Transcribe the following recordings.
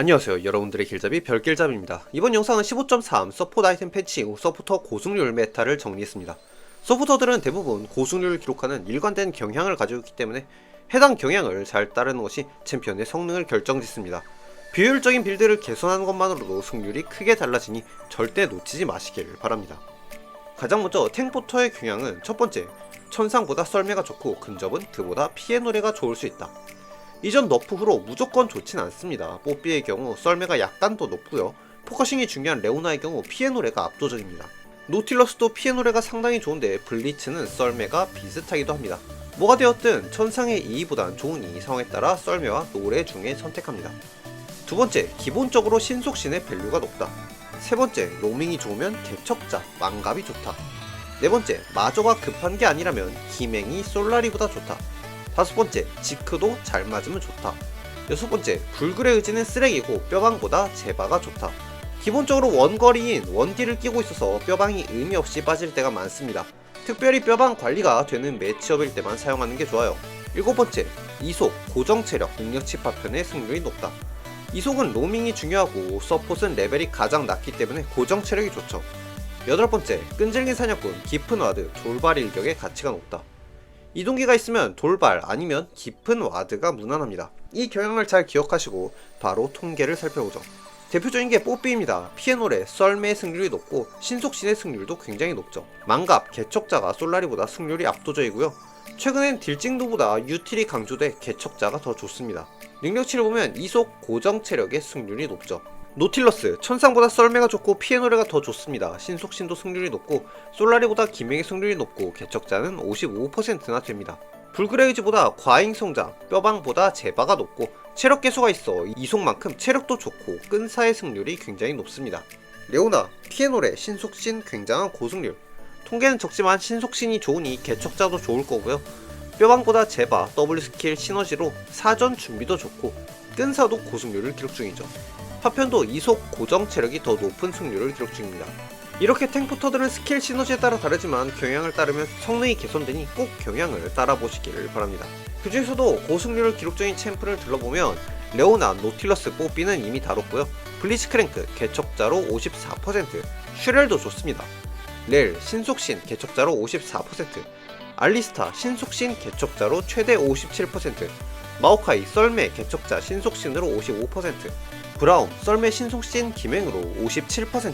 안녕하세요, 여러분들의 길잡이 별길잡이입니다. 이번 영상은 15.3 서포트 아이템 패치 이후 서포터 고승률 메타를 정리했습니다. 서포터들은 대부분 고승률을 기록하는 일관된 경향을 가지고 있기 때문에 해당 경향을 잘 따르는 것이 챔피언의 성능을 결정짓습니다. 비효율적인 빌드를 개선하는 것만으로도 승률이 크게 달라지니 절대 놓치지 마시길 바랍니다. 가장 먼저 탱포터의 경향은 첫 번째, 천상보다 썰매가 좋고 근접은 그보다 피해 노래가 좋을 수 있다. 이전 너프 후로 무조건 좋진 않습니다. 뽀삐의 경우 썰매가 약간 더 높고요. 포커싱이 중요한 레오나의 경우 피해 노래가 압도적입니다. 노틸러스도 피해 노래가 상당히 좋은데 블리츠는 썰매가 비슷하기도 합니다. 뭐가 되었든 천상의 2보단 좋으니 상황에 따라 썰매와 노래 중에 선택합니다. 두 번째, 기본적으로 신속신의 밸류가 높다. 세 번째, 로밍이 좋으면 개척자, 망갑이 좋다. 네 번째, 마저가 급한 게 아니라면 기맹이 솔라리보다 좋다. 다섯 번째, 지크도 잘 맞으면 좋다. 여섯 번째, 불굴의 의지는 쓰레기고 뼈방보다 제바가 좋다. 기본적으로 원거리인 원딜을 끼고 있어서 뼈방이 의미 없이 빠질 때가 많습니다. 특별히 뼈방 관리가 되는 매치업일 때만 사용하는 게 좋아요. 일곱 번째, 이속, 고정체력, 능력치 파편의 승률이 높다. 이속은 로밍이 중요하고 서폿은 레벨이 가장 낮기 때문에 고정체력이 좋죠. 여덟 번째, 끈질긴 사냥꾼, 깊은 와드, 돌발 일격의 가치가 높다. 이동기가 있으면 돌발 아니면 깊은 와드가 무난합니다. 이 경향을 잘 기억하시고 바로 통계를 살펴보죠. 대표적인 게 뽀삐입니다. 피해노래, 썰매의 승률이 높고 신속신의 승률도 굉장히 높죠. 망갑, 개척자가 솔라리보다 승률이 압도적이고요. 최근엔 딜찍도보다 유틸이 강조돼 개척자가 더 좋습니다. 능력치를 보면 이속, 고정체력의 승률이 높죠. 노틸러스, 천상보다 썰매가 좋고 피해노래가 더 좋습니다. 신속신도 승률이 높고 솔라리보다 기명의 승률이 높고 개척자는 55%나 됩니다. 불굴의 의지보다 과잉성장, 뼈방보다 제바가 높고 체력 개수가 있어 이속만큼 체력도 좋고 끈사의 승률이 굉장히 높습니다. 레오나, 피해노래, 신속신 굉장한 고승률. 통계는 적지만 신속신이 좋으니 개척자도 좋을 거고요. 뼈방보다 제바, W 스킬 시너지로 사전 준비도 좋고 끈사도 고승률을 기록 중이죠. 파편도 이속, 고정 체력이 더 높은 승률을 기록 중입니다. 이렇게 탱포터들은 스킬 시너지에 따라 다르지만 경향을 따르면 성능이 개선되니 꼭 경향을 따라보시기를 바랍니다. 그 중에서도 고승률을 기록 중인 챔프를 들러보면 레오나, 노틸러스, 뽀삐는 이미 다뤘고요. 블리츠크랭크, 개척자로 54%, 슈렐도 좋습니다. 렐, 신속신, 개척자로 54%, 알리스타, 신속신, 개척자로 최대 57%, 마오카이, 썰매, 개척자, 신속신으로 55%, 브라움, 썰매 신속신 기맹으로 57%,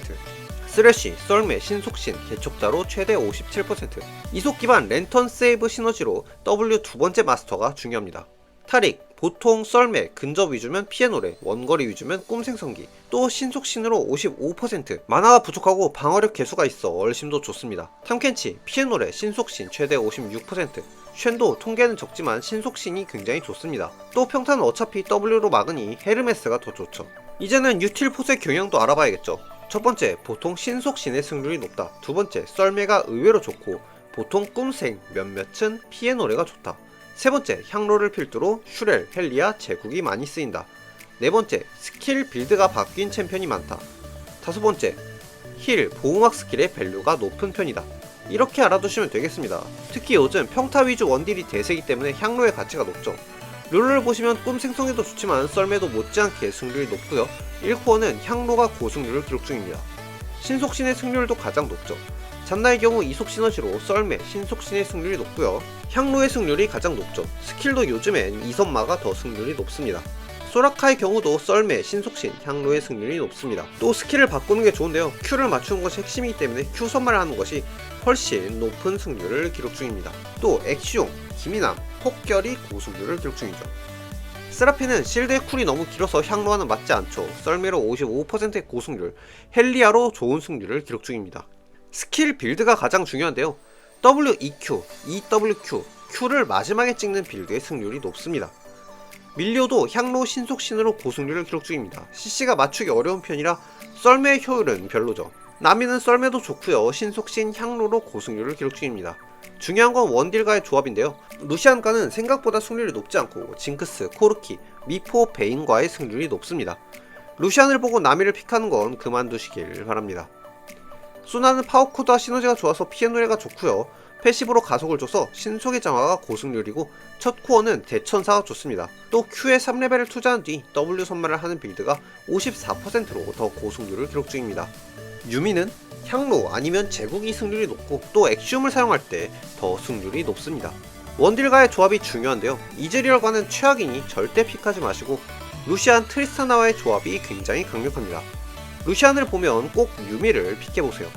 쓰레쉬, 썰매 신속신 개척자로 최대 57%, 이속 기반 랜턴 세이브 시너지로 W 두 번째 마스터가 중요합니다. 타릭, 보통 썰매, 근접 위주면 피해노래, 원거리 위주면 꿈생성기, 또 신속신으로 55%, 만화가 부족하고 방어력 개수가 있어 얼심도 좋습니다. 탐켄치, 피해노래, 신속신 최대 56%, 쉔도 통계는 적지만 신속신이 굉장히 좋습니다. 또 평타는 어차피 W로 막으니 헤르메스가 더 좋죠. 이제는 유틸폿의 경향도 알아봐야겠죠. 첫 번째, 보통 신속신의 승률이 높다. 두 번째, 썰매가 의외로 좋고 보통 꿈생, 몇몇은 피해 노래가 좋다. 세 번째, 향로를 필두로 슈렐, 헬리아, 제국이 많이 쓰인다. 네 번째, 스킬 빌드가 바뀐 챔피언이 많다. 다섯 번째, 힐, 보호막 스킬의 밸류가 높은 편이다. 이렇게 알아두시면 되겠습니다. 특히 요즘 평타 위주 원딜이 대세이기 때문에 향로의 가치가 높죠. 룰을 보시면 꿈 생성에도 좋지만 썰매도 못지않게 승률이 높고요. 1코어는 향로가 고승률을 기록 중입니다. 신속신의 승률도 가장 높죠. 잔나의 경우 이속 시너지로 썰매, 신속신의 승률이 높고요. 향로의 승률이 가장 높죠. 스킬도 요즘엔 이선마가 더 승률이 높습니다. 소라카의 경우도 썰매, 신속신, 향로의 승률이 높습니다. 또 스킬을 바꾸는 게 좋은데요. Q를 맞추는 것이 핵심이기 때문에 Q 선말을 하는 것이 훨씬 높은 승률을 기록 중입니다. 또 엑시용, 기미남, 폭결이 고승률을 기록 중이죠. 세라핀은 실드의 쿨이 너무 길어서 향로와는 맞지 않죠. 썰매로 55%의 고승률, 헬리아로 좋은 승률을 기록 중입니다. 스킬 빌드가 가장 중요한데요. WEQ, EWQ, Q를 마지막에 찍는 빌드의 승률이 높습니다. 밀리오도 향로 신속신으로 고승률을 기록 중입니다. CC가 맞추기 어려운 편이라 썰매의 효율은 별로죠. 나미는 썰매도 좋고요. 신속신, 향로로 고승률을 기록 중입니다. 중요한 건 원딜과의 조합인데요. 루시안과는 생각보다 승률이 높지 않고 징크스, 코르키, 미포, 베인과의 승률이 높습니다. 루시안을 보고 나미를 픽하는 건 그만두시길 바랍니다. 소나는 파워코드와 시너지가 좋아서 피해 노래가 좋고요. 패시브로 가속을 줘서 신속의 장화가 고승률이고 첫 코어는 대천사가 좋습니다. 또 Q에 3레벨을 투자한 뒤 W 선말을 하는 빌드가 54%로 더 고승률을 기록 중입니다. 유미는 향로 아니면 제국이 승률이 높고 또 엑시움을 사용할 때 더 승률이 높습니다. 원딜과의 조합이 중요한데요. 이즈리얼과는 최악이니 절대 픽하지 마시고 루시안 트리스타나와의 조합이 굉장히 강력합니다. 루시안을 보면 꼭 유미를 픽해보세요.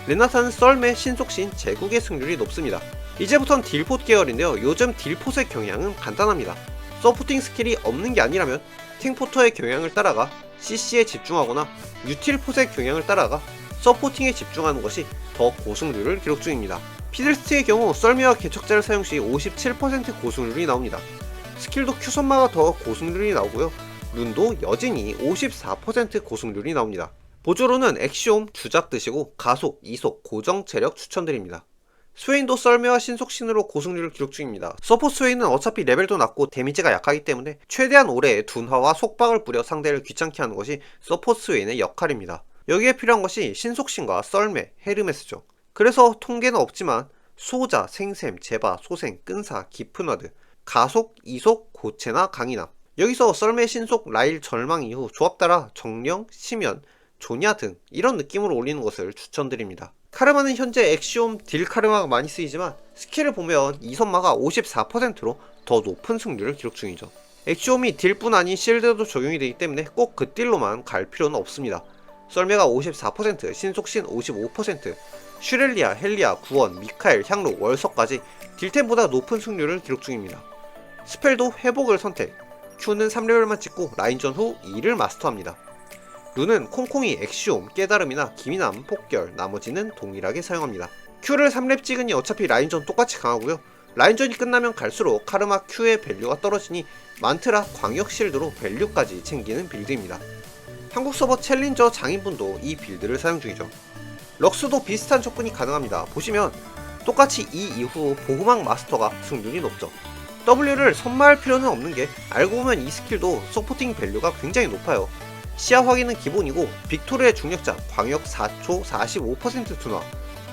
레나타는 썰매, 신속신, 제국의 승률이 높습니다. 이제부턴 딜폿 계열인데요. 요즘 딜폿의 경향은 간단합니다. 서포팅 스킬이 없는 게 아니라면 탱포터의 경향을 따라가 CC에 집중하거나 유틸폿의 경향을 따라가 서포팅에 집중하는 것이 더 고승률을 기록 중입니다. 피들스트의 경우 썰매와 개척자를 사용 시 57% 고승률이 나옵니다. 스킬도 Q선마가 더 고승률이 나오고요. 룬도 여전히 54% 고승률이 나옵니다. 보조로는 엑시옴, 주작 드시고 가속, 이속, 고정, 체력 추천드립니다. 스웨인도 썰매와 신속신으로 고승률을 기록 중입니다. 서포 스웨인은 어차피 레벨도 낮고 데미지가 약하기 때문에 최대한 오래 둔화와 속박을 뿌려 상대를 귀찮게 하는 것이 서포 스웨인의 역할입니다. 여기에 필요한 것이 신속신과 썰매, 헤르메스죠. 그래서 통계는 없지만 수호자, 생샘, 제바, 소생, 끈사, 깊은 와드, 가속, 이속, 고체나 강인함. 여기서 썰매, 신속, 라일, 절망 이후 조합 따라 정령, 심연, 조냐 등 이런 느낌으로 올리는 것을 추천드립니다. 카르마는 현재 엑시옴 딜 카르마가 많이 쓰이지만 스킬을 보면 이선마가 54%로 더 높은 승률을 기록 중이죠. 엑시옴이 딜뿐 아닌 실드도 적용이 되기 때문에 꼭 그 딜로만 갈 필요는 없습니다. 썰매가 54%, 신속신 55%, 슈렐리아, 헬리아, 구원, 미카엘, 향로, 월석까지 딜템보다 높은 승률을 기록 중입니다. 스펠도 회복을 선택, Q는 3레벨만 찍고 라인전 후 2를 마스터합니다. 룬은 콩콩이, 엑시옴, 깨달음이나 기민함, 폭결, 나머지는 동일하게 사용합니다. Q를 3렙 찍으니 어차피 라인전 똑같이 강하고요. 라인전이 끝나면 갈수록 카르마 Q의 밸류가 떨어지니 만트라, 광역 실드로 밸류까지 챙기는 빌드입니다. 한국 서버 챌린저 장인분도 이 빌드를 사용 중이죠. 럭스도 비슷한 접근이 가능합니다. 보시면 똑같이 이 이후 보호막 마스터가 승률이 높죠. W를 선마할 필요는 없는 게 알고 보면 이 스킬도 서포팅 밸류가 굉장히 높아요. 시야 확인은 기본이고 빅토르의 중력자 광역 4초 45% 둔화,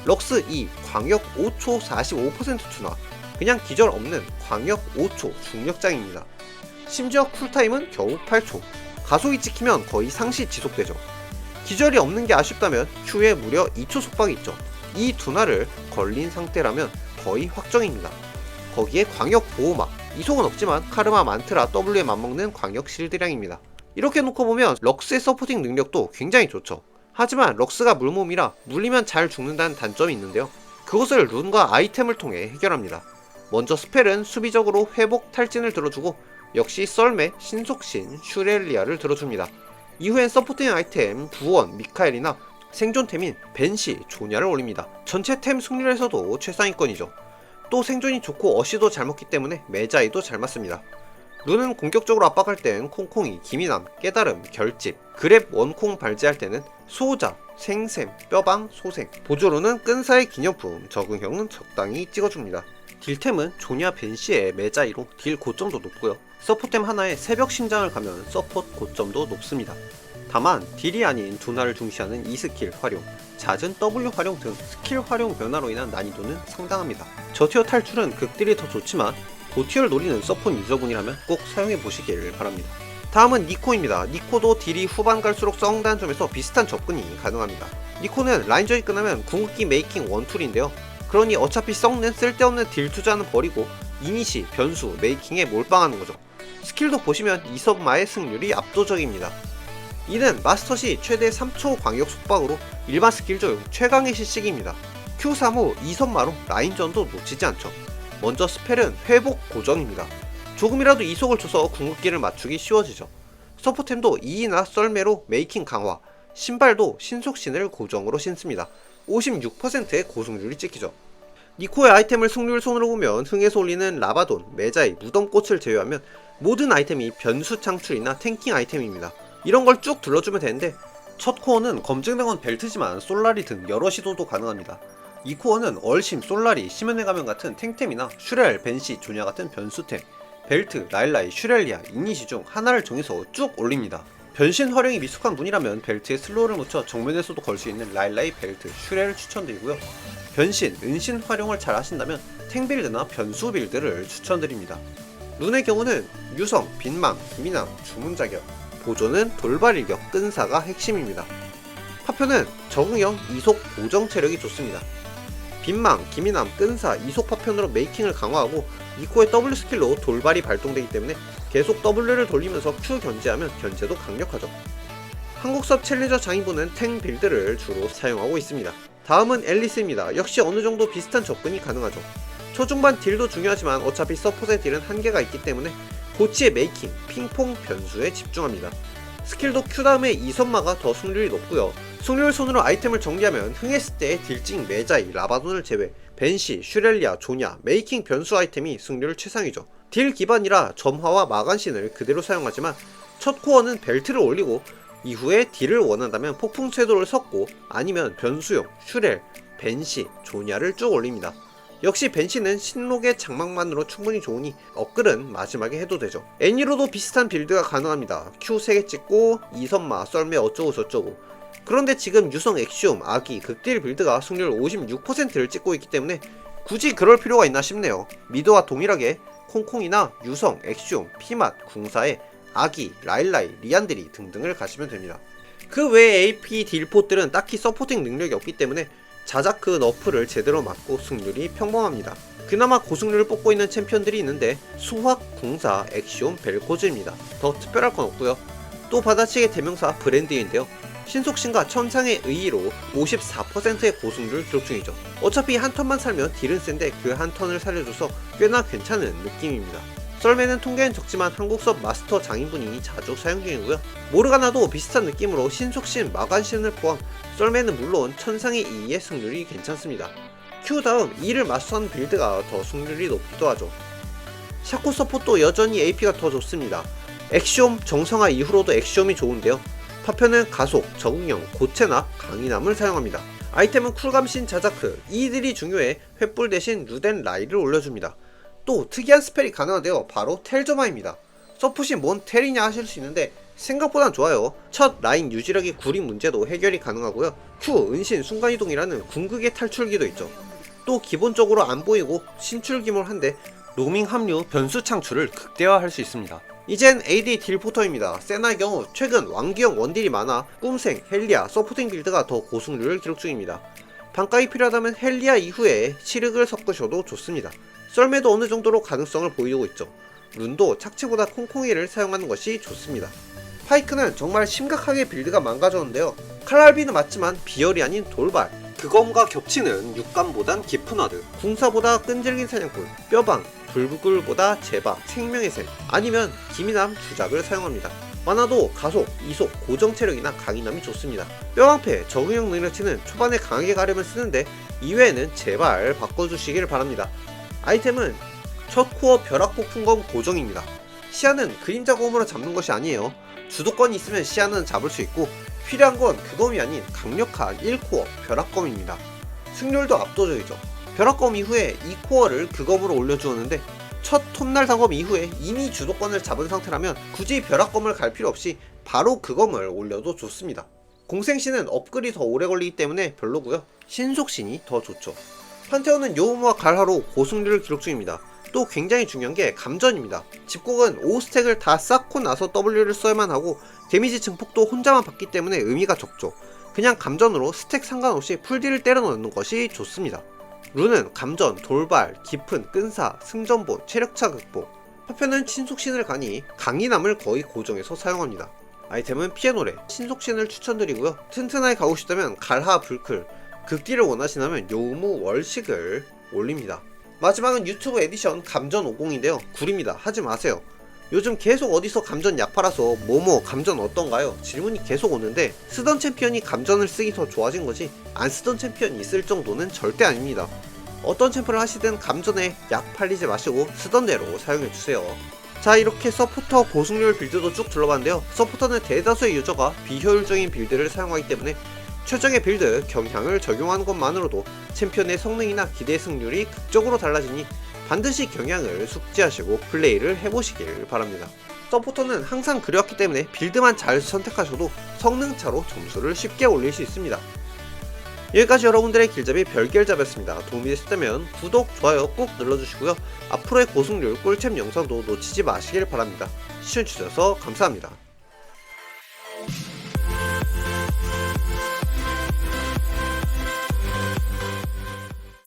럭스 2 광역 5초 45% 둔화, 그냥 기절 없는 광역 5초 중력장입니다. 심지어 쿨타임은 겨우 8초, 가속이 찍히면 거의 상시 지속되죠. 기절이 없는 게 아쉽다면 Q에 무려 2초 속박이 있죠. 이 둔화를 걸린 상태라면 거의 확정입니다. 거기에 광역 보호막, 이속은 없지만 카르마, 만트라, W에 맞먹는 광역 실드량입니다. 이렇게 놓고 보면 럭스의 서포팅 능력도 굉장히 좋죠. 하지만 럭스가 물몸이라 물리면 잘 죽는다는 단점이 있는데요. 그것을 룬과 아이템을 통해 해결합니다. 먼저 스펠은 수비적으로 회복 탈진을 들어주고 역시 썰매, 신속신, 슈렐리아를 들어줍니다. 이후엔 서포팅 아이템, 구원, 미카엘이나 생존템인 벤시, 조냐를 올립니다. 전체 템 승률에서도 최상위권이죠. 또 생존이 좋고 어시도 잘 먹기 때문에 매자이도 잘 맞습니다. 룬은 공격적으로 압박할 땐 콩콩이, 기민함, 깨달음, 결집, 그랩, 원콩 발제할 때는 수호자, 생샘, 뼈방, 소생, 보조로는 끈사의 기념품, 적응형은 적당히 찍어줍니다. 딜템은 조냐 벤시의 매자이로 딜 고점도 높고요. 서포템 하나에 새벽 심장을 가면 서포트 고점도 높습니다. 다만 딜이 아닌 둔화를 중시하는 이 스킬 활용, 잦은 W 활용 등 스킬 활용 변화로 인한 난이도는 상당합니다. 저티어 탈출은 극딜이 더 좋지만 고티어를 노리는 서폿 유저분이라면 꼭 사용해보시길 바랍니다. 다음은 니코입니다. 니코도 딜이 후반 갈수록 썩는다는 점에서 비슷한 접근이 가능합니다. 니코는 라인전이 끝나면 궁극기 메이킹 원툴인데요. 그러니 어차피 썩는 쓸데없는 딜 투자는 버리고 이니시, 변수, 메이킹에 몰빵하는 거죠. 스킬도 보시면 이선마의 승률이 압도적입니다. 이는 마스터 시 최대 3초 광역 속박으로 일반 스킬 중 최강의 시식입니다. Q3 후 이선마로 라인전도 놓치지 않죠. 먼저 스펠은 회복 고정입니다. 조금이라도 이속을 줘서 궁극기를 맞추기 쉬워지죠. 서포템도 2나 썰매로 메이킹 강화, 신발도 신속신을 고정으로 신습니다. 56%의 고승률이 찍히죠. 니코의 아이템을 승률 손으로 보면 흥에서 올리는 라바돈, 메자이, 무덤꽃을 제외하면 모든 아이템이 변수 창출이나 탱킹 아이템입니다. 이런 걸 쭉 둘러주면 되는데 첫 코어는 검증된 건 벨트지만 솔라리 등 여러 시도도 가능합니다. 이 코어는 얼심, 솔라리, 심연의 가면 같은 탱템이나 슈렐, 벤시, 조냐 같은 변수템, 벨트, 라일라이, 슈렐리아, 이니시 중 하나를 정해서 쭉 올립니다. 변신 활용이 미숙한 분이라면 벨트에 슬로우를 묻혀 정면에서도 걸 수 있는 라일라이 벨트 슈렐을 추천드리고요. 변신, 은신 활용을 잘 하신다면 탱 빌드나 변수 빌드를 추천드립니다. 룬의 경우는 유성, 빈망, 기미남, 주문자격, 보조는 돌발일격, 끈사가 핵심입니다. 파편은 적응형, 이속, 보정 체력이 좋습니다. 빈망, 기미남, 끈사, 이속 파편으로 메이킹을 강화하고 2코의 W 스킬로 돌발이 발동되기 때문에 계속 W를 돌리면서 Q 견제하면 견제도 강력하죠. 한국섭 챌린저 장인분은 탱 빌드를 주로 사용하고 있습니다. 다음은 앨리스입니다. 역시 어느정도 비슷한 접근이 가능하죠. 초중반 딜도 중요하지만 어차피 서폿의 딜은 한계가 있기 때문에 고치의 메이킹, 핑퐁, 변수에 집중합니다. 스킬도 Q 다음에 2선마가 더 승률이 높고요. 승률 손으로 아이템을 정리하면 흥했을 때의 딜징, 메자이, 라바돈을 제외 벤시, 슈렐리아, 조냐, 메이킹 변수 아이템이 승률 최상위죠. 딜 기반이라 점화와 마간신을 그대로 사용하지만 첫 코어는 벨트를 올리고 이후에 딜을 원한다면 폭풍 쇄도를 섞고 아니면 변수용, 슈렐, 벤시, 조냐를 쭉 올립니다. 역시 벤시는 신록의 장막만으로 충분히 좋으니 업글은 마지막에 해도 되죠. 애니로도 비슷한 빌드가 가능합니다. Q 3개 찍고 2선마, 썰매 어쩌고 저쩌고. 그런데 지금 유성 엑시움, 아기, 극딜 빌드가 승률 56%를 찍고 있기 때문에 굳이 그럴 필요가 있나 싶네요. 미드와 동일하게 콩콩이나 유성, 엑시움, 피맛, 궁사에 아기, 라일라이, 리안드리 등등을 가시면 됩니다. 그 외에 AP 딜포들은 딱히 서포팅 능력이 없기 때문에 자자크 너프를 제대로 맞고 승률이 평범합니다. 그나마 고승률을 뽑고 있는 챔피언들이 있는데 수확, 궁사, 엑시온, 벨코즈입니다. 더 특별할 건 없고요. 또 받아치기의 대명사 브랜드인데요. 신속신과 천상의 의의로 54%의 고승률 기록 중이죠. 어차피 한 턴만 살면 딜은 센데 그 한 턴을 살려줘서 꽤나 괜찮은 느낌입니다. 썰매는 통계는 적지만 한국섭 마스터 장인분이 자주 사용 중이고요. 모르가나도 비슷한 느낌으로 신속신, 마간신을 포함 썰매는 물론 천상의 2의 승률이 괜찮습니다. Q 다음 2를 마스터한 빌드가 더 승률이 높기도 하죠. 샤코 서폿도 여전히 AP가 더 좋습니다. 엑시옴 정성화 이후로도 엑시옴이 좋은데요. 파편은 가속, 적응형, 고체나 강인함을 사용합니다. 아이템은 쿨감신, 자자크, 이들이 중요해 횃불 대신 루덴 라이를 올려줍니다. 또 특이한 스펠이 가능한데요. 바로 텔저마입니다. 서폿이 뭔 텔이냐 하실 수 있는데 생각보단 좋아요. 첫 라인 유지력이 구린 문제도 해결이 가능하고요. Q, 은신, 순간이동이라는 궁극의 탈출기도 있죠. 또 기본적으로 안 보이고 신출기몰한데 로밍 합류, 변수 창출을 극대화할 수 있습니다. 이젠 AD 딜포터입니다. 세나의 경우 최근 왕기형 원딜이 많아 꿈생, 헬리아, 서포팅 빌드가 더 고승률을 기록 중입니다. 반가이 필요하다면 헬리아 이후에 시륵을 섞으셔도 좋습니다. 썰매도 어느 정도로 가능성을 보이고 있죠. 룬도 착취보다 콩콩이를 사용하는 것이 좋습니다. 파이크는 정말 심각하게 빌드가 망가졌는데요. 칼날비는 맞지만 비열이 아닌 돌발, 그검과 겹치는 육감보단 깊은 와드, 궁사보다 끈질긴 사냥꾼, 뼈방, 불굴보다 제바, 생명의 샘, 아니면 기미남 주작을 사용합니다. 만화도 가속, 이속, 고정 체력이나 강인함이 좋습니다. 뼈방패, 적응형 능력치는 초반에 강하게 가려면 쓰는데 이외에는 제발 바꿔주시길 바랍니다. 아이템은 첫 코어 벼락폭풍검 고정입니다. 시야는 그림자 검으로 잡는 것이 아니에요. 주도권이 있으면 시야는 잡을 수 있고 필요한 건 그검이 아닌 강력한 1코어 벼락검입니다. 승률도 압도적이죠. 벼락검 이후에 2코어를 그검으로 올려주었는데 첫 톱날 단검 이후에 이미 주도권을 잡은 상태라면 굳이 벼락검을 갈 필요 없이 바로 그검을 올려도 좋습니다. 공생신은 업글이 더 오래 걸리기 때문에 별로고요. 신속신이 더 좋죠. 판테온은 요음과 갈하로 고승률을 기록 중입니다. 또 굉장히 중요한 게 감전입니다. 집곡은 5스택을 다 쌓고 나서 W를 써야만 하고 데미지 증폭도 혼자만 받기 때문에 의미가 적죠. 그냥 감전으로 스택 상관없이 풀딜을 때려 넣는 것이 좋습니다. 룬은 감전, 돌발, 깊은, 끈사, 승전보, 체력차 극복. 파편은 신속신을 가니 강인함을 거의 고정해서 사용합니다. 아이템은 피해노래, 신속신을 추천드리고요. 튼튼하게 가고 싶다면 갈하, 불클, 극딜을 원하시다면 요무, 월식을 올립니다. 마지막은 유튜브 에디션 감전 50인데요. 구립니다. 하지 마세요. 요즘 계속 어디서 감전 약 팔아서 뭐뭐 감전 어떤가요? 질문이 계속 오는데 쓰던 챔피언이 감전을 쓰기 더 좋아진 거지 안 쓰던 챔피언이 있을 정도는 절대 아닙니다. 어떤 챔프를 하시든 감전에 약 팔리지 마시고 쓰던 대로 사용해주세요. 자, 이렇게 서포터 고승률 빌드도 쭉 둘러봤는데요. 서포터는 대다수의 유저가 비효율적인 빌드를 사용하기 때문에 최적의 빌드, 경향을 적용하는 것만으로도 챔피언의 성능이나 기대 승률이 극적으로 달라지니 반드시 경향을 숙지하시고 플레이를 해보시길 바랍니다. 서포터는 항상 그려왔기 때문에 빌드만 잘 선택하셔도 성능차로 점수를 쉽게 올릴 수 있습니다. 여기까지 여러분들의 길잡이 별길잡이었습니다. 도움이 되셨다면 구독, 좋아요 꾹 눌러주시고요. 앞으로의 고승률 꿀챔 영상도 놓치지 마시길 바랍니다. 시청해주셔서 감사합니다.